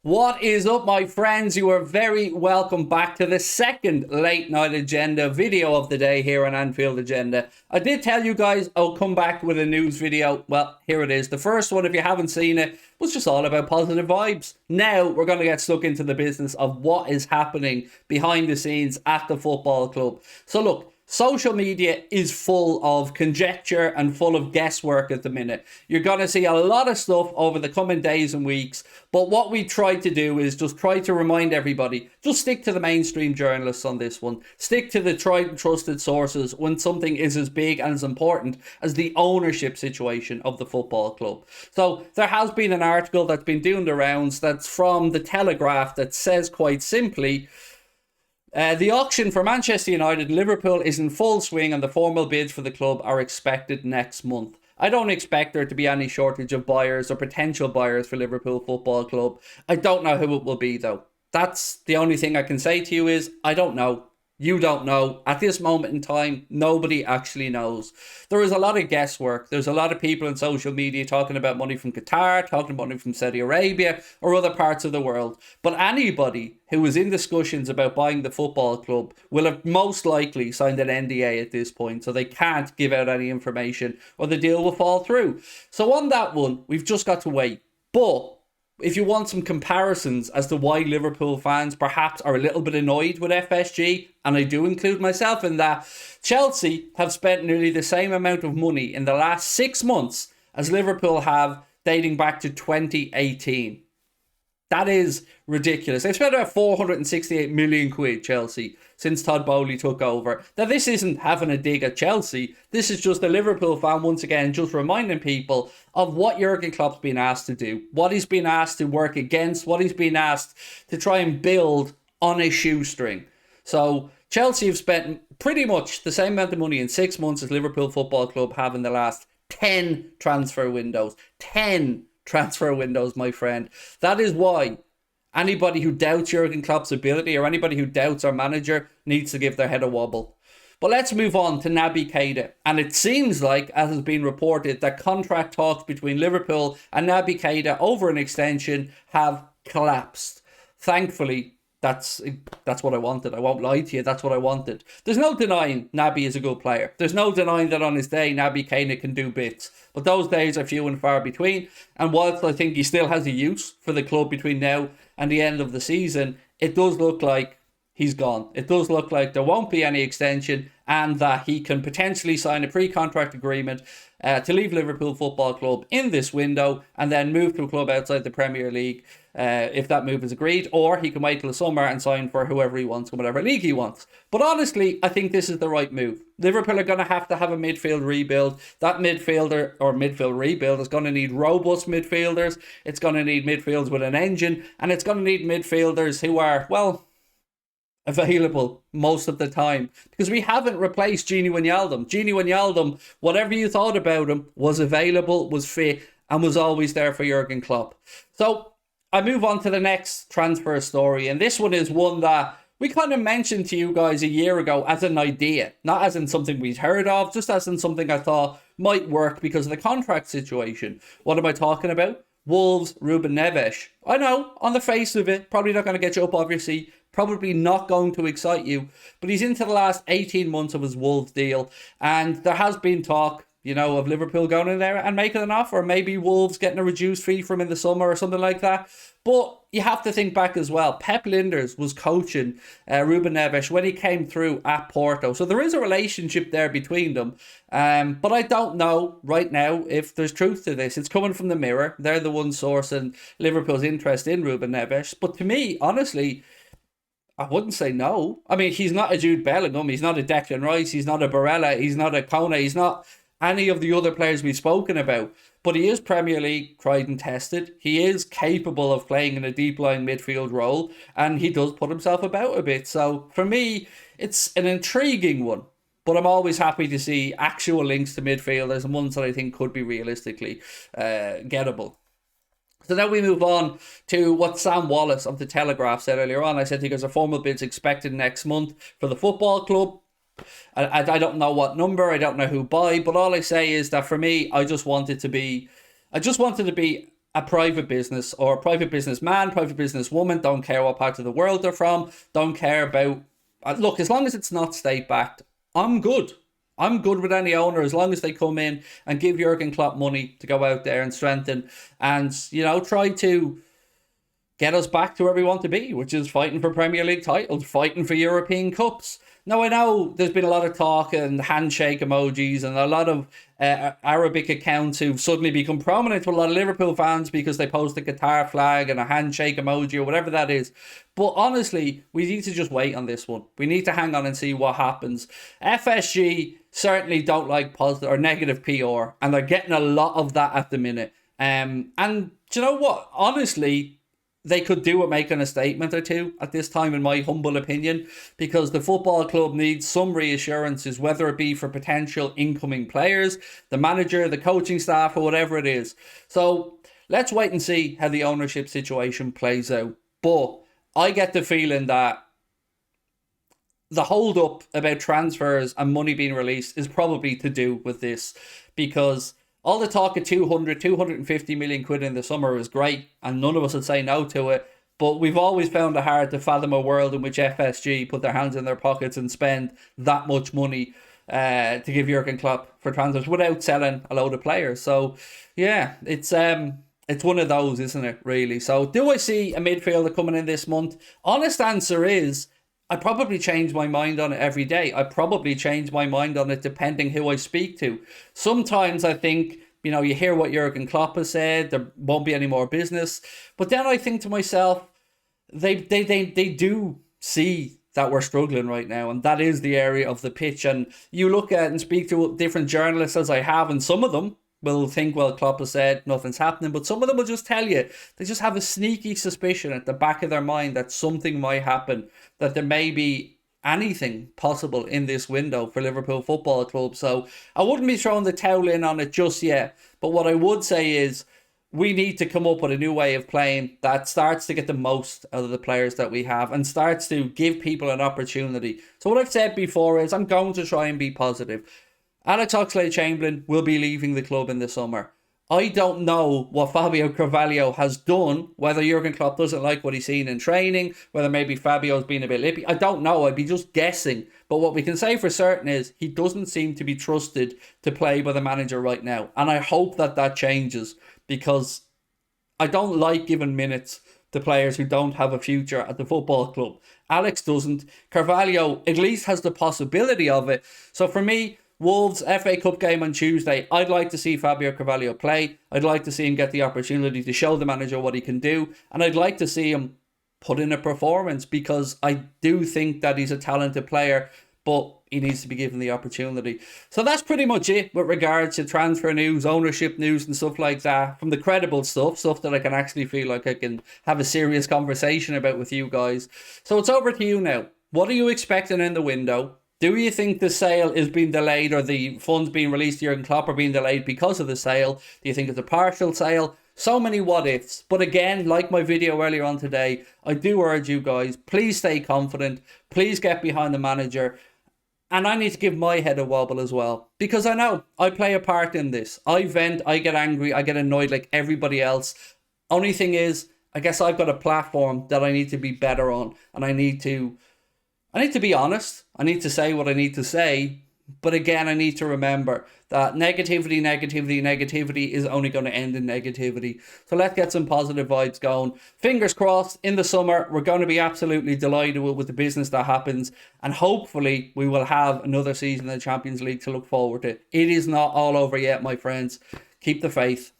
What is up, my friends? You are very welcome back to the second late night agenda video of the day here on Anfield Agenda. I did tell you guys I'll come back with a news video. Well, here it is. The first one, if you haven't seen it, was just all about positive vibes. Now we're going to get stuck into the business of what is happening behind the scenes at the football club. So look, social media is full of conjecture and full of guesswork at the minute. You're going to see a lot of stuff over the coming days and weeks, but what we try to do is just try to remind everybody, just stick to the mainstream journalists on this one. Stick to the tried and trusted sources when something is as big and as important as the ownership situation of the football club. So there has been an article that's been doing the rounds that's from the Telegraph that says quite simply, the auction for Manchester United and Liverpool is in full swing and the formal bids for the club are expected next month. I don't expect there to be any shortage of buyers or potential buyers for Liverpool Football Club. I don't know who it will be though. That's the only thing I can say to you is I don't know. You don't know. At this moment in time, nobody actually knows. There is a lot of guesswork. There's a lot of people on social media talking about money from Qatar, talking about money from Saudi Arabia or other parts of the world. But anybody who is in discussions about buying the football club will have most likely signed an NDA at this point, so they can't give out any information or the deal will fall through. So on that one, we've just got to wait. But if you want some comparisons as to why Liverpool fans perhaps are a little bit annoyed with FSG, and I do include myself in that, Chelsea have spent nearly the same amount of money in the last 6 months as Liverpool have dating back to 2018. That is ridiculous. They've spent about 468 million quid, Chelsea, since Todd Bowley took over. Now, this isn't having a dig at Chelsea. This is just a Liverpool fan, once again, just reminding people of what Jurgen Klopp's been asked to do, what he's been asked to work against, what he's been asked to try and build on a shoestring. So, Chelsea have spent pretty much the same amount of money in 6 months as Liverpool Football Club have in the last 10 transfer windows. 10 transfer windows, my friend. That is why anybody who doubts Jurgen Klopp's ability or anybody who doubts our manager needs to give their head a wobble. But let's move on to Naby Keita. And it seems like, as has been reported, that contract talks between Liverpool and Naby Keita over an extension have collapsed. Thankfully, that's what I wanted. I won't lie to you. That's what I wanted. There's no denying Naby is a good player. There's no denying that on his day, Naby Keita can do bits. But those days are few and far between. And whilst I think he still has a use for the club between now and the end of the season, it does look like he's gone. It does look like there won't be any extension and that he can potentially sign a pre-contract agreement to leave Liverpool Football Club in this window and then move to a club outside the Premier League if that move is agreed, or he can wait till the summer and sign for whoever he wants in whatever league he wants. But honestly, I think this is the right move. Liverpool are going to have a midfield rebuild. That midfield rebuild is going to need robust midfielders. It's going to need midfields with an engine, and it's going to need midfielders who are, well, available most of the time, because we haven't replaced Gini Wijnaldum. Gini Wijnaldum, whatever you thought about him, was available, was fit, and was always there for Jurgen Klopp. So I move on to the next transfer story, and this one is one that we kind of mentioned to you guys a year ago as an idea, not as in something we'd heard of, just as in something I thought might work because of the contract situation. What am I talking about? Wolves, Ruben Neves. I know, on the face of it, probably not going to get you up off your seat, probably not going to excite you, but he's into the last 18 months of his Wolves deal, and there has been talk, of Liverpool going in there and making an offer, maybe Wolves getting a reduced fee from in the summer or something like that. But you have to think back as well. Pep Linders was coaching Ruben Neves when he came through at Porto. So there is a relationship there between them. But I don't know right now if there's truth to this. It's coming from the Mirror. They're the ones sourcing Liverpool's interest in Ruben Neves. But to me, honestly, I wouldn't say no. I mean, he's not a Jude Bellingham. He's not a Declan Rice. He's not a Barella. He's not a Kone. He's not any of the other players we've spoken about. But he is Premier League tried and tested. He is capable of playing in a deep line midfield role. And he does put himself about a bit. So for me, it's an intriguing one. But I'm always happy to see actual links to midfielders and ones that I think could be realistically gettable. So now we move on to what Sam Wallace of the Telegraph said earlier on. I said he goes, a formal bid's expected next month for the football club. I don't know what number, I don't know who by, but all I say is that for me, I just wanted to be a private business or a private businessman, private businesswoman, don't care what part of the world they're from, don't care about. Look, as long as it's not state backed, I'm good. I'm good with any owner as long as they come in and give Jurgen Klopp money to go out there and strengthen and, try to get us back to where we want to be, which is fighting for Premier League titles, fighting for European Cups. Now, I know there's been a lot of talk and handshake emojis and a lot of Arabic accounts who've suddenly become prominent to a lot of Liverpool fans because they post a Qatar flag and a handshake emoji or whatever that is. But honestly, we need to just wait on this one. We need to hang on and see what happens. FSG certainly don't like positive or negative PR, and they're getting a lot of that at the minute. And do you know what? Honestly, they could do with making a statement or two at this time, in my humble opinion, because the football club needs some reassurances, whether it be for potential incoming players, the manager, the coaching staff, or whatever it is. So let's wait and see how the ownership situation plays out. But I get the feeling that the hold up about transfers and money being released is probably to do with this, because all the talk of 250 million quid in the summer is great, and none of us would say no to it. But we've always found it hard to fathom a world in which FSG put their hands in their pockets and spend that much money to give Jurgen Klopp for transfers without selling a load of players. So, yeah, it's one of those, isn't it, really? So, do I see a midfielder coming in this month? Honest answer is, I probably change my mind on it every day. I probably change my mind on it depending who I speak to. Sometimes I think, you hear what Jurgen Klopp has said, there won't be any more business. But then I think to myself, they do see that we're struggling right now, and that is the area of the pitch. And you look at and speak to different journalists, as I have, and some of them will think, well, Klopp has said nothing's happening, but some of them will just tell you, they just have a sneaky suspicion at the back of their mind that something might happen, that there may be anything possible in this window for Liverpool Football Club. So I wouldn't be throwing the towel in on it just yet, but what I would say is we need to come up with a new way of playing that starts to get the most out of the players that we have and starts to give people an opportunity. So what I've said before is I'm going to try and be positive. Alex Oxlade-Chamberlain will be leaving the club in the summer. I don't know what Fabio Carvalho has done, whether Jurgen Klopp doesn't like what he's seen in training, whether maybe Fabio's been a bit lippy. I don't know. I'd be just guessing. But what we can say for certain is he doesn't seem to be trusted to play by the manager right now. And I hope that changes, because I don't like giving minutes to players who don't have a future at the football club. Alex doesn't. Carvalho at least has the possibility of it. So for me, Wolves FA Cup game on Tuesday, I'd like to see Fabio Carvalho play. I'd like to see him get the opportunity to show the manager what he can do. And I'd like to see him put in a performance, because I do think that he's a talented player, but he needs to be given the opportunity. So that's pretty much it with regards to transfer news, ownership news and stuff like that. From the credible stuff that I can actually feel like I can have a serious conversation about with you guys. So it's over to you now. What are you expecting in the window? Do you think the sale is being delayed, or the funds being released to Jurgen Klopp are being delayed because of the sale? Do you think it's a partial sale? So many what ifs. But again, like my video earlier on today, I do urge you guys, please stay confident. Please get behind the manager. And I need to give my head a wobble as well, because I know I play a part in this. I vent, I get angry, I get annoyed like everybody else. Only thing is, I guess I've got a platform that I need to be better on, and I need to be honest. I need to say what I need to say. But again, I need to remember that negativity is only going to end in negativity. So let's get some positive vibes going. Fingers crossed, in the summer, we're going to be absolutely delighted with the business that happens. And hopefully we will have another season in the Champions League to look forward to. It is not all over yet, my friends. Keep the faith.